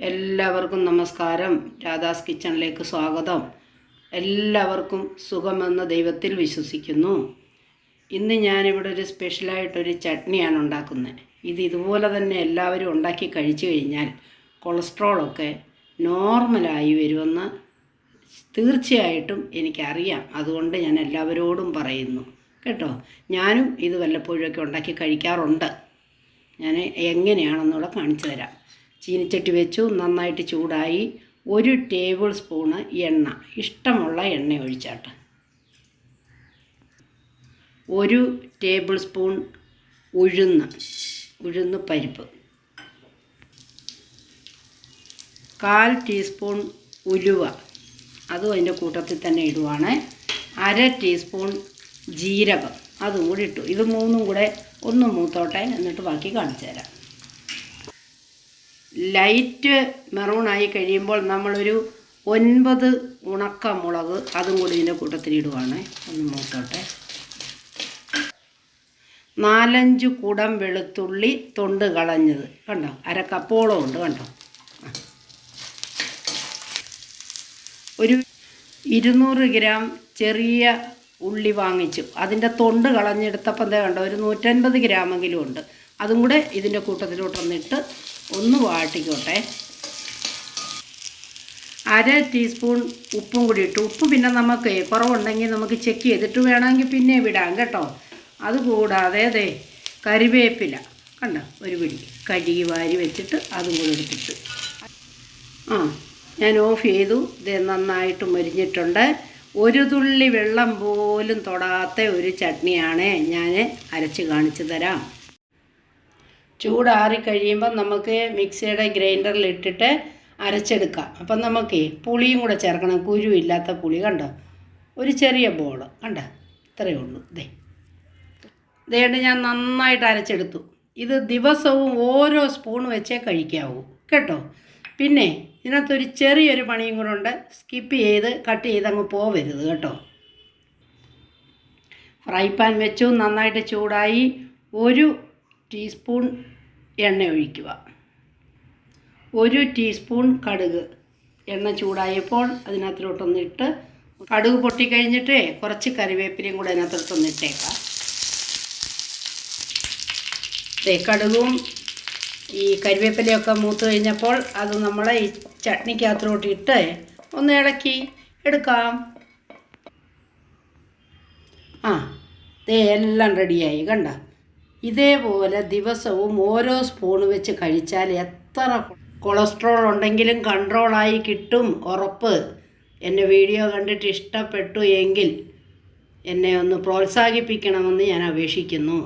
എല്ലാവർക്കും നമസ്കാരം. രാധാസ് കിച്ചണിലേക്ക് സ്വാഗതം. എല്ലാവർക്കും സുഖമെന്ന് ദൈവത്തിൽ വിശ്വസിക്കുന്നു. ഇന്ന് ഞാനിവിടെ ഒരു സ്പെഷ്യലായിട്ടൊരു ചട്നിയാണ് ഉണ്ടാക്കുന്നത്. ഇതുപോലെ തന്നെ എല്ലാവരും ഉണ്ടാക്കി കഴിച്ചു കഴിഞ്ഞാൽ കൊളസ്ട്രോളൊക്കെ നോർമലായി വരുമെന്ന് തീർച്ചയായിട്ടും എനിക്കറിയാം. അതുകൊണ്ട് ഞാൻ എല്ലാവരോടും പറയുന്നു കേട്ടോ. ഞാനും ഇത് വല്ലപ്പോഴൊക്കെ ഉണ്ടാക്കി കഴിക്കാറുണ്ട്. ഞാൻ എങ്ങനെയാണെന്നുള്ള കാണിച്ചു തരാം. ചീനിച്ചട്ടി വെച്ചു, നന്നായിട്ട് ചൂടായി. 1 ടേബിൾ സ്പൂണ് എണ്ണ, ഇഷ്ടമുള്ള എണ്ണ ഒഴിച്ചാട്ട്. 1 ടേബിൾ സ്പൂൺ ഉഴുന്ന് പരിപ്പ്, 1/4 ടീസ്പൂൺ ഉലുവ, അതും അതിൻ്റെ കൂട്ടത്തിൽ തന്നെ ഇടുവാണ്. 1/2 ടീസ്പൂൺ ജീരകം, അതും കൂടി ഇട്ടു. ഇത് മൂന്നും കൂടെ ഒന്ന് മൂത്തോട്ടെ, എന്നിട്ട് ബാക്കി കാണിച്ചു തരാം. ലൈറ്റ് മെറൂണായി കഴിയുമ്പോൾ നമ്മളൊരു 9 ഉണക്കമുളക് അതും കൂടി ഇതിൻ്റെ കൂട്ടത്തിലിടുവാണ്. ഒന്ന് മൂത്തോട്ടെ. 4-5 കുടം വെളുത്തുള്ളി തൊണ്ട് കളഞ്ഞത് കണ്ടോ, 1/2 കപ്പോളം ഉണ്ട് കണ്ടോ. ഒരു 200 ഗ്രാം ചെറിയ ഉള്ളി വാങ്ങിച്ചു, അതിൻ്റെ തൊണ്ട് കളഞ്ഞെടുത്തപ്പോൾ എന്താ കണ്ടോ, ഒരു 150 ഗ്രാമെങ്കിലും ഉണ്ട്. അതും കൂടെ ഇതിൻ്റെ കൂട്ടത്തിലോട്ടൊന്നിട്ട് ഒന്ന് വാട്ടിക്കോട്ടെ. 1/2 ടീസ്പൂൺ ഉപ്പും കൂടി ഇട്ടു. ഉപ്പ് പിന്നെ നമുക്ക് കുറവുണ്ടെങ്കിൽ നമുക്ക് ചെക്ക് ചെയ്തിട്ട് വേണമെങ്കിൽ പിന്നെ വിടാം കേട്ടോ. അതുകൂടാതെ കറിവേപ്പില കണ്ടോ, ഒരു പിടി കഴുകി വാരി വെച്ചിട്ട് അതും കൂടി എടുത്തിട്ട് ഞാൻ ഓഫ് ചെയ്തു. ഇത് നന്നായിട്ട് മൊരിഞ്ഞിട്ടുണ്ട്. ഒരു തുള്ളി വെള്ളം പോലും തൊടാത്ത ഒരു ചട്നിയാണ് ഞാൻ അരച്ച് കാണിച്ചു തരാം. ചൂടാറി കഴിയുമ്പോൾ നമുക്ക് മിക്സിയുടെ ഗ്രൈൻഡറിൽ ഇട്ടിട്ട് അരച്ചെടുക്കാം. അപ്പം നമുക്ക് പുളിയും കൂടെ ചേർക്കണം, കുരുവില്ലാത്ത പുളി കണ്ടോ, ഒരു ചെറിയ ബോൾ കണ്ടോ, ഇത്രയേ ഉള്ളൂ. ഇതേണ്ട് ഞാൻ നന്നായിട്ട് അരച്ചെടുത്തു. ഇത് ദിവസവും ഓരോ സ്പൂൺ വെച്ചേ കഴിക്കാവൂ കേട്ടോ. പിന്നെ ഇതിനകത്തൊരു ചെറിയൊരു പണിയും കൂടെ ഉണ്ട്, സ്കിപ്പ് ചെയ്ത് കട്ട് ചെയ്ത് അങ്ങ് പോവരുത് കേട്ടോ. ഫ്രൈ പാൻ വെച്ചു, നന്നായിട്ട് ചൂടായി. 1 ടീസ്പൂൺ എണ്ണ ഒഴിക്കുക. 1 ടീസ്പൂൺ കടുക്. എണ്ണ ചൂടായപ്പോൾ അതിനകത്തോട്ടൊന്നിട്ട് കടുക് പൊട്ടിക്കഴിഞ്ഞിട്ട് കുറച്ച് കറിവേപ്പിലയും കൂടെ അതിനകത്തോട്ടൊന്നിട്ടേക്കാം. കടുകും ഈ കരിവേപ്പിലയൊക്കെ മൂത്ത് കഴിഞ്ഞപ്പോൾ അത് നമ്മൾ ഈ ചട്നിക്കകത്തോട്ടിട്ട് ഒന്ന് ഇളക്കി എടുക്കാം. എല്ലാം റെഡിയായി കണ്ട. ഇതേപോലെ ദിവസവും ഓരോ സ്പൂൺ വെച്ച് കഴിച്ചാൽ എത്ര കൊളസ്ട്രോൾ ഉണ്ടെങ്കിലും കൺട്രോളായി കിട്ടും, ഉറപ്പ്. എൻ്റെ വീഡിയോ കണ്ടിട്ട് ഇഷ്ടപ്പെട്ടു എങ്കിൽ എന്നെ ഒന്ന് പ്രോത്സാഹിപ്പിക്കണമെന്ന് ഞാൻ അപേക്ഷിക്കുന്നു.